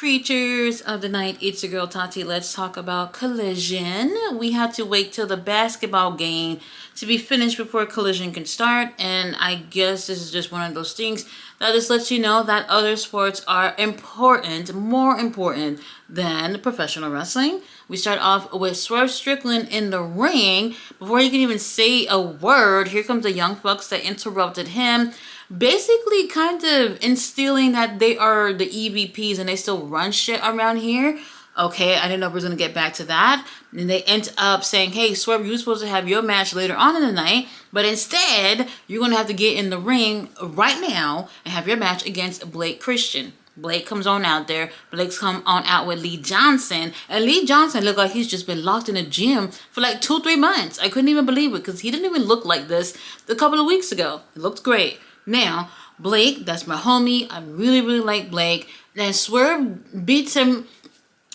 Creatures of the night, it's your girl Tati. Let's talk about Collision. We had to wait till the basketball game to be finished before Collision can start, and I guess this is just one of those things that just lets you know that other sports are important, more important than professional wrestling. We start off with Swerve Strickland in the ring. Before he can even say a word, here comes the Young Bucks that interrupted him, basically kind of instilling that they are the EVPs and they still run shit around here. Okay, I didn't know we were going to get back to that. And they end up saying, hey, Swerve, you're supposed to have your match later on in the night, but instead, you're going to have to get in the ring right now and have your match against Blake Christian. Blake comes on out there. Blake's come on out with Lee Johnson. And Lee Johnson looked like he's just been locked in a gym for like 2-3 months. I couldn't even believe it because he didn't even look like this a couple of weeks ago. It looked great. Now, Blake, that's my homie. I really, really like Blake. And Swerve beats him,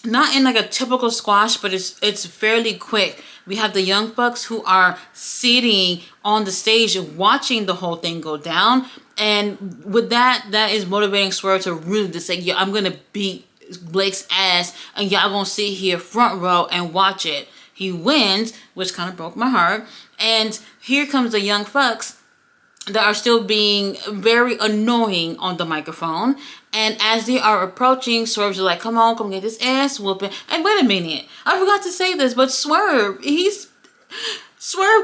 not in like a typical squash, but it's fairly quick. We have the Young Bucks who are sitting on the stage watching the whole thing go down. And with that is motivating Swerve to really just say, yeah, I'm going to beat Blake's ass. And y'all going to sit here front row and watch it. He wins, which kind of broke my heart. And here comes the Young Bucks that are still being very annoying on the microphone. And as they are approaching, Swerve's like, come on, come get this ass whooping. And wait a minute, I forgot to say this, but Swerve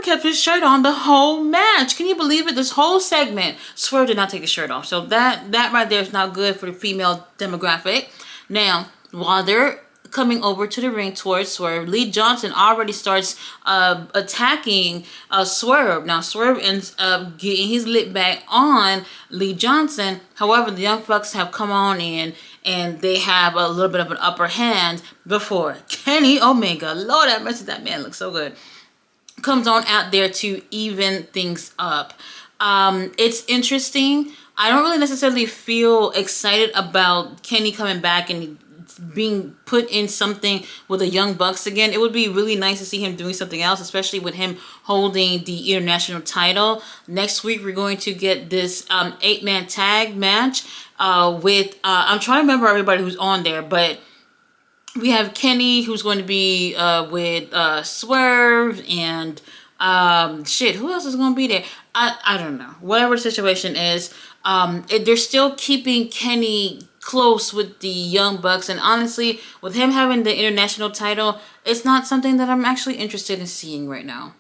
kept his shirt on the whole match. Can you believe it? This whole segment, Swerve did not take his shirt off. So that right there is not good for the female demographic. Now, while they're coming over to the ring towards Swerve, Lee Johnson already starts attacking Swerve. Now Swerve ends up getting his lip back on Lee Johnson. However, the Young Bucks have come on in and they have a little bit of an upper hand before Kenny Omega, Lord have mercy, that man looks so good, comes on out there to even things up. It's interesting. I don't really necessarily feel excited about Kenny coming back and being put in something with the Young Bucks again. It would be really nice to see him doing something else, especially with him holding the international title. Next week, we're going to get this 8-man tag match with, I'm trying to remember everybody who's on there, but we have Kenny, who's going to be with Swerve, and who else is going to be there? I don't know. Whatever the situation is, they're still keeping Kenny close with the Young Bucks, and honestly, with him having the international title, it's not something that I'm actually interested in seeing right now.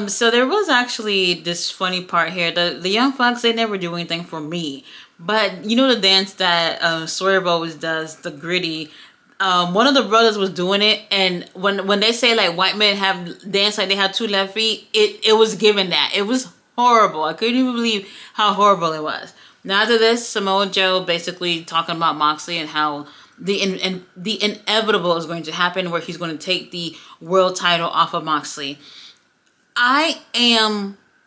So there was actually this funny part here. The Young Bucks, they never do anything for me, but you know the dance that Swerve always does, the gritty. One of the brothers was doing it, and when they say like white men have dance like they have 2 left feet, it was given that. It was horrible. I couldn't even believe how horrible it was. Now after this, Samoa Joe basically talking about Moxley and how the inevitable is going to happen, where he's going to take the world title off of Moxley. I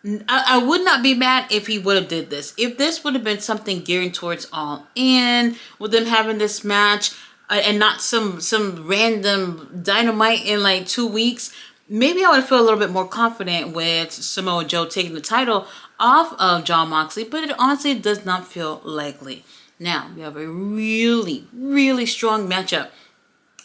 would not be mad if he would have did this. If this would have been something gearing towards All In, with them having this match, and not some random Dynamite in like 2 weeks, maybe I would feel a little bit more confident with Samoa Joe taking the title off of Jon Moxley, but it honestly does not feel likely. Now, we have a really, really strong matchup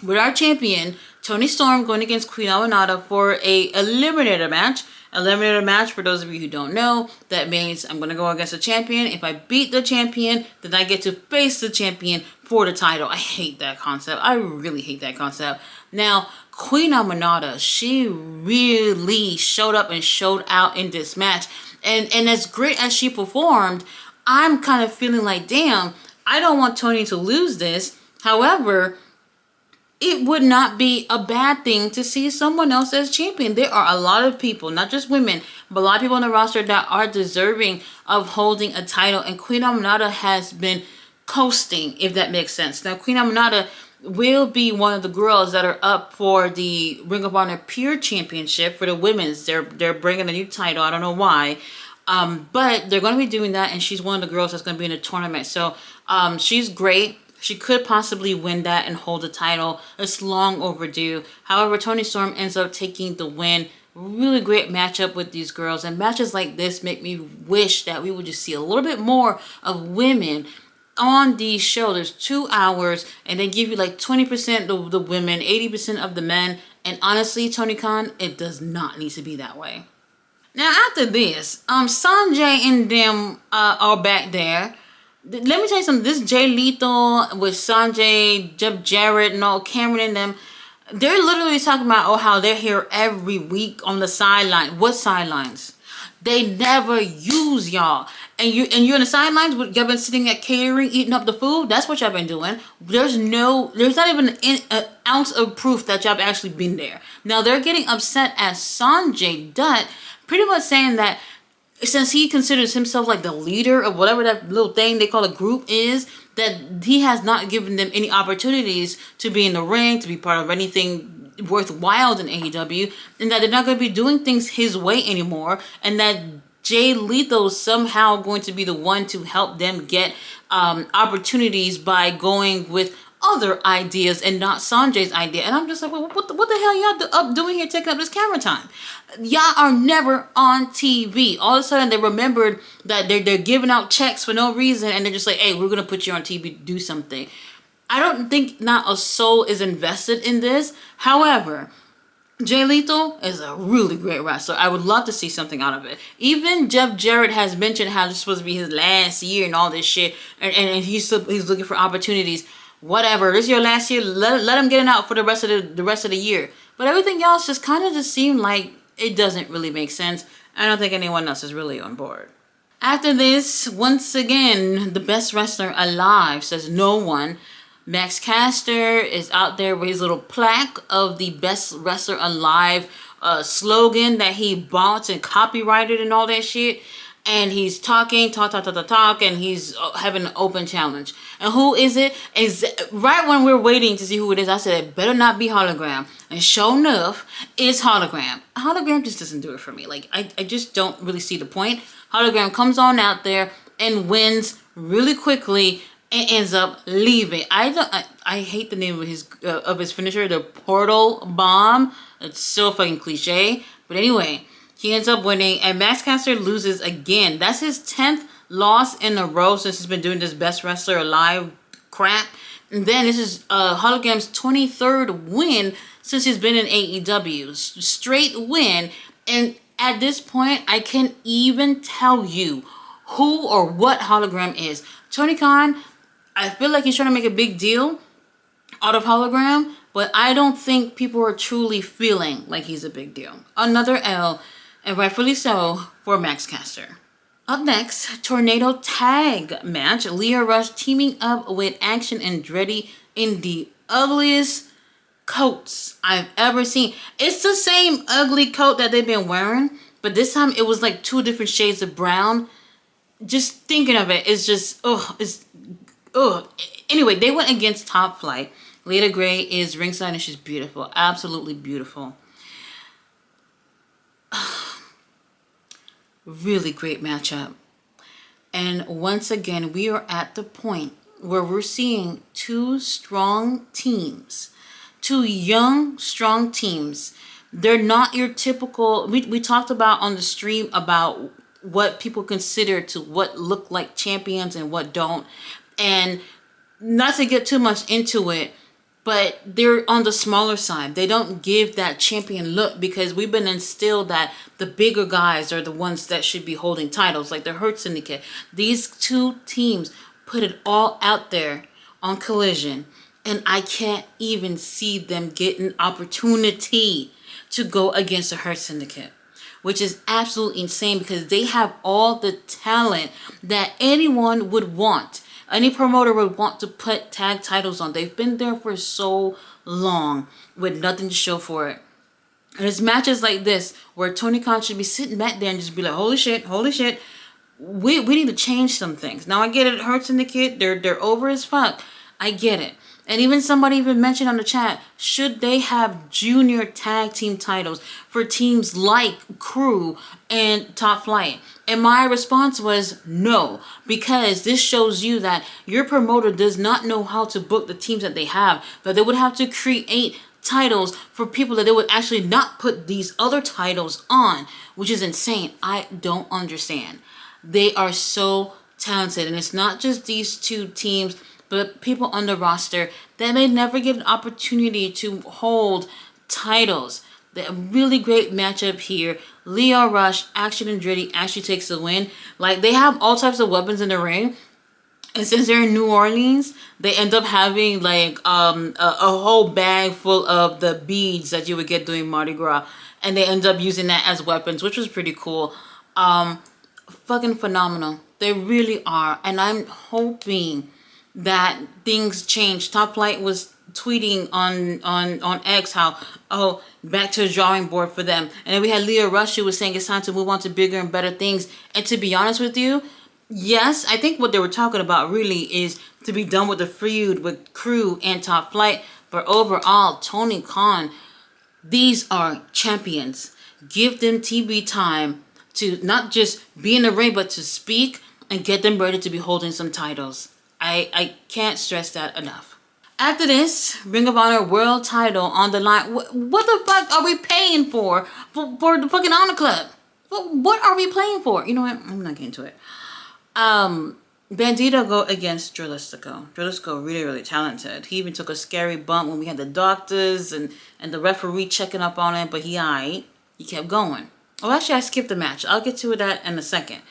with our champion, Toni Storm, going against Queen Aminata for a eliminator match. Eliminator match, for those of you who don't know, that means I'm going to go against the champion. If I beat the champion, then I get to face the champion for the title. I hate that concept. I really hate that concept. Now, Queen Aminata, she really showed up and showed out in this match. And as great as she performed, I'm kind of feeling like, damn, I don't want Toni to lose this. However, it would not be a bad thing to see someone else as champion. There are a lot of people, not just women, but a lot of people on the roster that are deserving of holding a title. And Queen Aminata has been coasting, if that makes sense. Now, Queen Aminata will be one of the girls that are up for the Ring of Honor Pure Championship for the women's. They're bringing a new title. I don't know why. But they're going to be doing that, and she's one of the girls that's going to be in the tournament. So she's great. She could possibly win that and hold the title. It's long overdue. However, Toni Storm ends up taking the win. Really great matchup with these girls. And matches like this make me wish that we would just see a little bit more of women on the show, there's 2 hours, and they give you like 20% of the women, 80% of the men. And honestly, Tony Khan, it does not need to be that way. Now after this, Sanjay and them are back there. Let me tell you something. This Jay Lethal with Sanjay, Jeff Jarrett, and all Cameron and them, they're literally talking about how they're here every week on the sideline. What sidelines? They never use y'all. And you're in the sidelines. Y'all been sitting at catering, eating up the food. That's what y'all been doing. There's not even an ounce of proof that y'all have actually been there. Now they're getting upset at Sanjay Dutt, pretty much saying that since he considers himself like the leader of whatever that little thing they call a group is, that he has not given them any opportunities to be in the ring, to be part of anything worthwhile in AEW, and that they're not going to be doing things his way anymore, and that Jay Lethal is somehow going to be the one to help them get opportunities by going with other ideas and not Sanjay's idea. And I'm just like, well, what the hell y'all up doing here taking up this camera time? Y'all are never on TV. All of a sudden they remembered that they're giving out checks for no reason, and they're just like, hey, we're going to put you on TV to do something. I don't think not a soul is invested in this. However, Jay Lethal is a really great wrestler. I would love to see something out of it. Even Jeff Jarrett has mentioned how this is supposed to be his last year and all this shit, and he's looking for opportunities. Whatever, this is your last year. Let him get it out for the rest of the year. But everything else just kind of just seemed like it doesn't really make sense. I don't think anyone else is really on board. After this, once again, the best wrestler alive, says no one. Max Caster is out there with his little plaque of the best wrestler alive slogan that he bought and copyrighted and all that shit. And he's talk, and he's having an open challenge. And who is it? Right when we're waiting to see who it is, I said, it better not be Hologram. And sure enough, it's Hologram. Hologram just doesn't do it for me. Like, I just don't really see the point. Hologram comes on out there and wins really quickly and ends up leaving. I hate the name of his finisher, the Portal Bomb. It's so fucking cliche. But anyway, he ends up winning, and Max Caster loses again. That's his 10th loss in a row since he's been doing this best wrestler alive crap. And then this is Hologram's 23rd win since he's been in AEW. Straight win. And at this point, I can't even tell you who or what Hologram is. Tony Khan, I feel like he's trying to make a big deal out of Hologram, but I don't think people are truly feeling like he's a big deal. Another L, and rightfully so, for Max Caster. Up next, Tornado Tag match. Leah Rush teaming up with Action Andretti in the ugliest coats I've ever seen. It's the same ugly coat that they've been wearing, but this time it was like 2 different shades of brown. Just thinking of it, it's just, Anyway, they went against Top Flight. Lita Gray is ringside and she's beautiful. Absolutely beautiful. Really great matchup. And once again, we are at the point where we're seeing 2 strong teams. 2 young, strong teams. They're not your typical... We talked about on the stream about what people consider to what look like champions and what don't. And not to get too much into it, but they're on the smaller side. They don't give that champion look because we've been instilled that the bigger guys are the ones that should be holding titles, like the Hurt Syndicate. These 2 teams put it all out there on Collision, and I can't even see them getting opportunity to go against the Hurt Syndicate, which is absolutely insane because they have all the talent that anyone would want. Any promoter would want to put tag titles on. They've been there for so long with nothing to show for it. And it's matches like this where Tony Khan should be sitting back there and just be like, holy shit. We need to change some things. Now I get it, Hurt Syndicate, they're over as fuck. I get it. And even somebody even mentioned on the chat, should they have junior tag team titles for teams like Crew and Top Flight? And my response was no, because this shows you that your promoter does not know how to book the teams that they have, that they would have to create titles for people that they would actually not put these other titles on, which is insane. I don't understand. They are so talented. And it's not just these two teams, but people on the roster that may never get an opportunity to hold titles. The really great matchup here. Lio Rush, Action Andretti actually takes the win. Like, they have all types of weapons in the ring. And since they're in New Orleans, they end up having like a whole bag full of the beads that you would get during Mardi Gras. And they end up using that as weapons, which was pretty cool. Fucking phenomenal. They really are. And I'm hoping that things change. Top Flight was tweeting on X how, oh, back to the drawing board for them. And then we had Lio Rush who was saying it's time to move on to bigger and better things. And to be honest with you, yes, I think what they were talking about really is to be done with the feud with Crew and Top Flight. But overall, Tony Khan, these are champions. Give them TV time to not just be in the ring, but to speak and get them ready to be holding some titles. I can't stress that enough. After this, Ring of Honor World title on the line. What the fuck are we paying for the fucking Honor Club? What are we playing for? You know what? I'm not getting to it. Bandito go against Drilistico. Drilistico really, really talented. He even took a scary bump when we had the doctors and the referee checking up on him, but he alright. He kept going. Oh, actually, I skipped the match. I'll get to that in a second.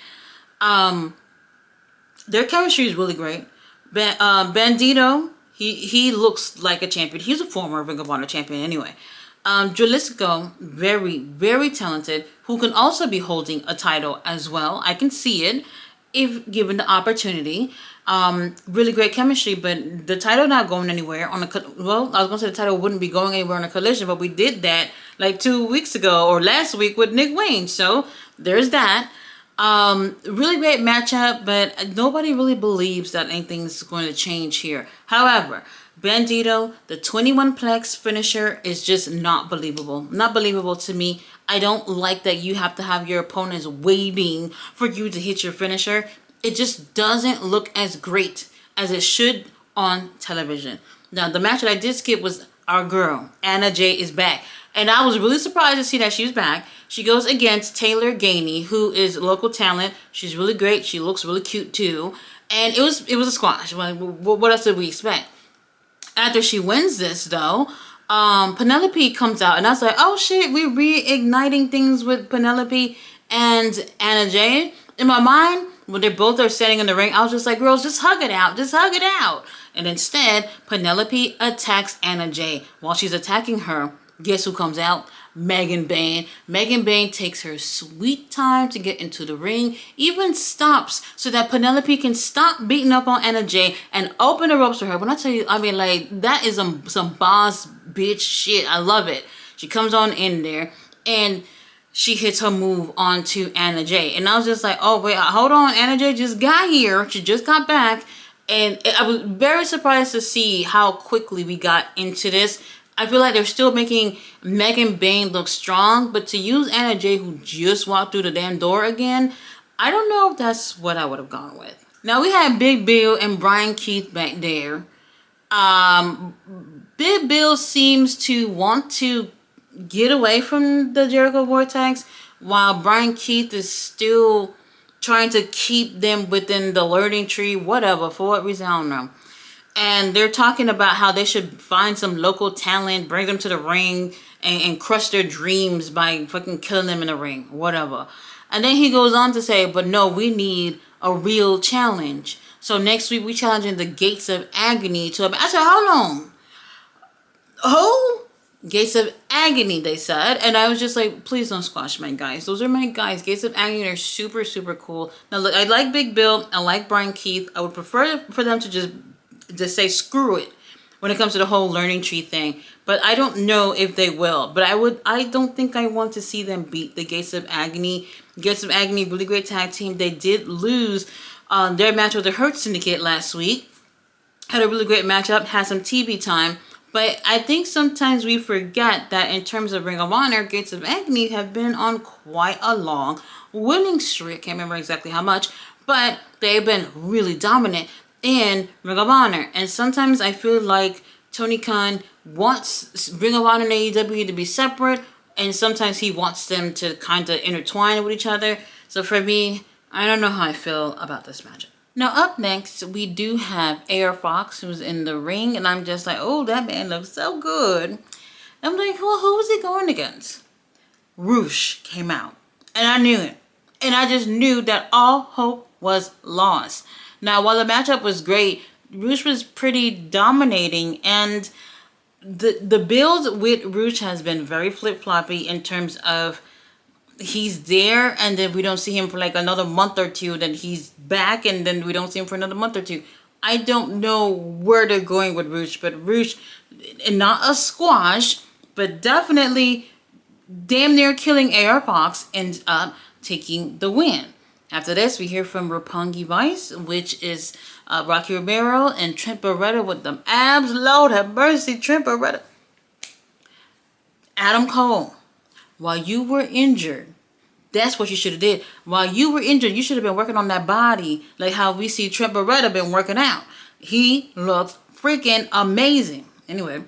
Their chemistry is really great. Bandito, he looks like a champion. He's a former Ring of Honor champion anyway. Drilistico, very, very talented, who can also be holding a title as well. I can see it if given the opportunity. Really great chemistry, but the title not going anywhere on well, I was gonna say the title wouldn't be going anywhere on a Collision, but we did that like 2 weeks ago or last week with Nick Wayne. So there's that. Really great matchup, but nobody really believes that anything's going to change here. However, Bandito, the 21-plex finisher is just not believable. Not believable to me. I don't like that you have to have your opponents waiting for you to hit your finisher. It just doesn't look as great as it should on television. Now, the match that I did skip was our girl, Anna Jay is back. And I was really surprised to see that she's back. She goes against Taylor Gainey, who is local talent. She's really great. She looks really cute too. And it was a squash. What else did we expect? After she wins this, though, Penelope comes out. And I was like, oh shit, we're reigniting things with Penelope and Anna Jay. In my mind, when they both are standing in the ring, I was just like, girls, just hug it out. Just hug it out. And instead, Penelope attacks Anna Jay. While she's attacking her, guess who comes out? Megan Bayne. Megan Bayne takes her sweet time to get into the ring, even stops so that Penelope can stop beating up on Anna Jay and open the ropes for her. When I tell you, I mean, like, that is some boss bitch shit. I love it. She comes on in there and she hits her move onto Anna Jay. And I was just like, oh, wait, hold on. Anna Jay just got here. She just got back. And I was very surprised to see how quickly we got into this. I feel like they're still making Megan Bayne look strong, but to use Anna Jay, who just walked through the damn door again, I don't know if that's what I would have gone with. Now, we had Big Bill and Brian Keith back there. Big Bill seems to want to get away from the Jericho Vortex, while Brian Keith is still trying to keep them within the learning tree, whatever, for what reason, I don't know. And they're talking about how they should find some local talent, bring them to the ring, and crush their dreams by fucking killing them in the ring, whatever. And then he goes on to say, but no, we need a real challenge. So next week, we challenging the Gates of Agony to... I said, how long? Oh? Gates of Agony, they said. And I was just like, please don't squash my guys. Those are my guys. Gates of Agony are super, super cool. Now, look, I like Big Bill. I like Brian Keith. I would prefer for them to just say screw it when it comes to the whole learning tree thing, but I don't know if they will. But I don't think I want to see them beat the Gates of Agony. Gates of Agony, really great tag team. They did lose their match with the Hurt Syndicate last week. Had a really great matchup, had some TV time, but I think sometimes we forget that in terms of Ring of Honor, Gates of Agony have been on quite a long winning streak. Can't remember exactly how much, but they've been really dominant in Ring of Honor. And sometimes I feel like Tony Khan wants Ring of Honor and AEW to be separate, and sometimes he wants them to kind of intertwine with each other. So for me, I don't know how I feel about this matchup. Now up next, we do have Air Fox, who's in the ring, and I'm just like, oh, that man looks so good. I'm like, well, who is he going against? Roosh came out, and I knew it. And I just knew that all hope was lost. Now, while the matchup was great, Roosh was pretty dominating, and the build with Roosh has been very flip-floppy in terms of he's there, and then we don't see him for like another month or two, then he's back, and then we don't see him for another month or two. I don't know where they're going with Roosh, but Roosh, not a squash, but definitely damn near killing AR Fox, ends up taking the win. After this, we hear from Roppongi Vice, which is Rocky Romero and Trent Beretta with them abs. Lord have mercy, Trent Beretta. Adam Cole, while you were injured, that's what you should have did. While you were injured, you should have been working on that body, like how we see Trent Beretta been working out. He looks freaking amazing. Anyway,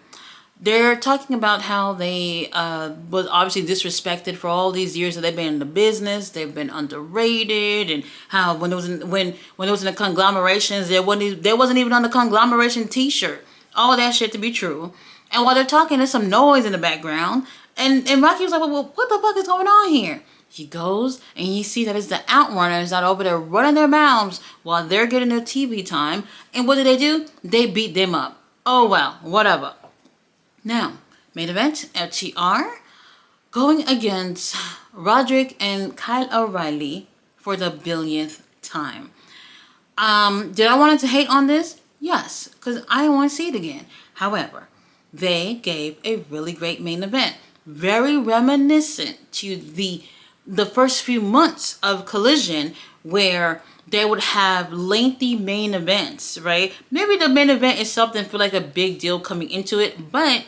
they're talking about how they was obviously disrespected for all these years that they've been in the business. They've been underrated, and how when it was in, when it was in the conglomerations, there wasn't even on the conglomeration T-shirt. All that shit to be true. And while they're talking, there's some noise in the background, and Rocky was like, well, what the fuck is going on here? He goes and you see that it's the Outrunners that are over there running their mouths while they're getting their TV time. And what do? They beat them up. Oh well, whatever. Now, main event, FTR going against Roderick and Kyle O'Reilly for the billionth time. Did I want to hate on this? Yes, because I want to see it again. However, they gave a really great main event. Very reminiscent to the first few months of Collision, where they would have lengthy main events, right? Maybe the main event itself didn't feel like a big deal coming into it, but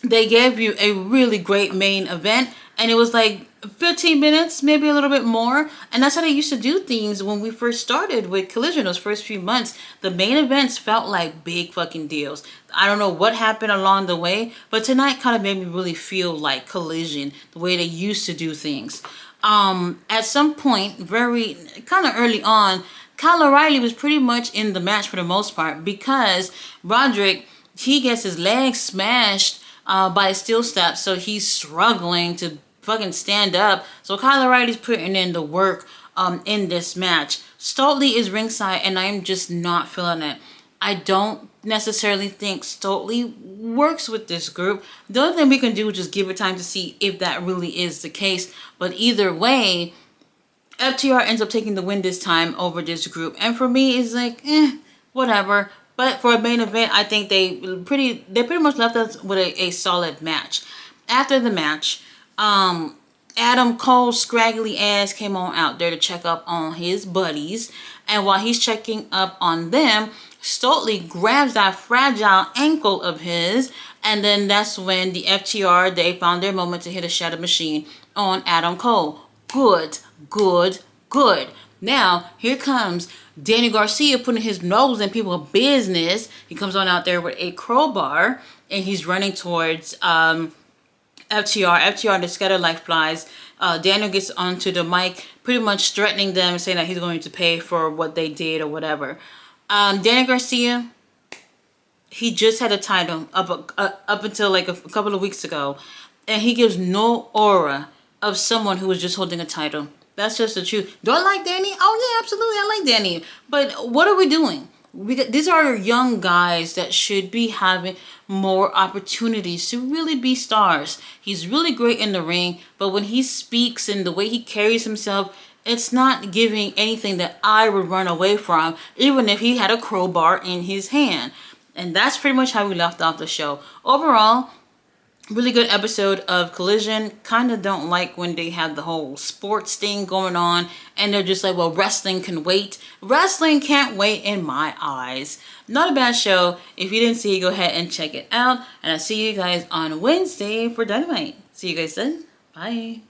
they gave you a really great main event, and it was like 15 minutes, maybe a little bit more. And that's how they used to do things when we first started with Collision, those first few months. The main events felt like big fucking deals. I don't know what happened along the way, but tonight kind of made me really feel like Collision, the way they used to do things. At some point, very kind of early on, Kyle O'Reilly was pretty much in the match for the most part, because Roderick, he gets his leg smashed by a steel step, so he's struggling to fucking stand up. So Kyle O'Reilly's putting in the work in this match. Stoltz is ringside, and I'm just not feeling it. I don't necessarily think Stoltz works with this group. The only thing we can do is just give it time to see if that really is the case. But either way, FTR ends up taking the win this time over this group. And for me, it's like, whatever. But for a main event, I think they pretty much left us with a solid match. After the match, Adam Cole's scraggly ass came on out there to check up on his buddies. And while he's checking up on them, Stoltz grabs that fragile ankle of his, and then that's when the FTR, they found their moment to hit a shadow machine on Adam Cole. Good, good, good. Now, here comes Danny Garcia putting his nose in people's business. He comes on out there with a crowbar, and he's running towards FTR. FTR, the scatter like flies. Daniel gets onto the mic, pretty much threatening them, saying that he's going to pay for what they did or whatever. Danny Garcia, he just had a title up until like a couple of weeks ago, and he gives no aura of someone who was just holding a title. That's just the truth. Do I like Danny? Oh yeah, absolutely, I like Danny. But what are we doing? These are young guys that should be having more opportunities to really be stars. He's really great in the ring, but when he speaks and the way he carries himself, it's not giving anything that I would run away from, even if he had a crowbar in his hand. And that's pretty much how we left off the show. Overall, really good episode of Collision. Kind of don't like when they have the whole sports thing going on, and they're just like, well, wrestling can wait. Wrestling can't wait in my eyes. Not a bad show. If you didn't see it, go ahead and check it out. And I'll see you guys on Wednesday for Dynamite. See you guys then. Bye.